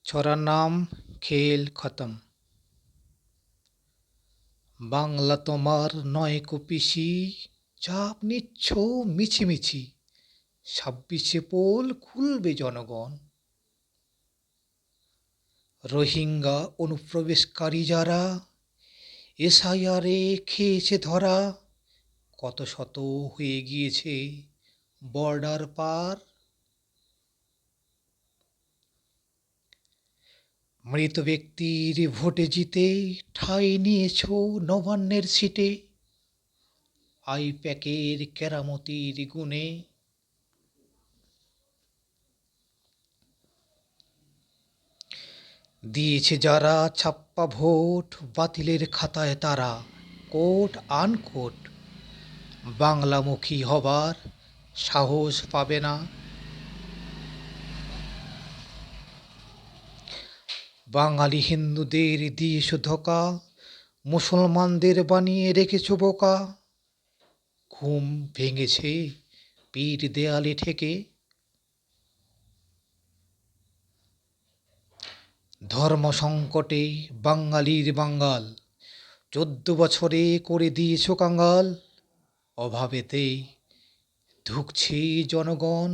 ছড়ার নাম খেল খতম। বাংলা তোমার নয় কোপিসি, চাপ নিচ্ছ মিছিমিছি, 26শে পোল খুলবে জনগণ। রোহিঙ্গা অনুপ্রবেশকারী যারা এসআইআরে খেয়েছে ধরা, কত শত হয়ে গিয়েছে বর্ডার পার। মৃত ব্যক্তির ভোটে জিতে ঠাঁই নিয়েছ নবান্নের সিটে, আইপ্যাকের কেরামতির গুণে। দিয়েছে যারা ছাপ্পা ভোট, বাতিলের খাতায় তারা কোট আনকোট বাংলামুখী হবার সাহস পাবে না। বাঙালি হিন্দুদের দিয়েছ ধোঁকা, মুসলমানদের বানিয়ে রেখেছ বোকা। ঘুম ভেঙেছে পীর দেয়ালে ঠেকে, ধর্ম সংকটে বাঙালির বাঙ্গাল, 14 বছরে করে দিয়েছ কাঙ্গাল। অভাবেতে ধুঁকছে জনগণ।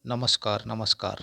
নমস্কার।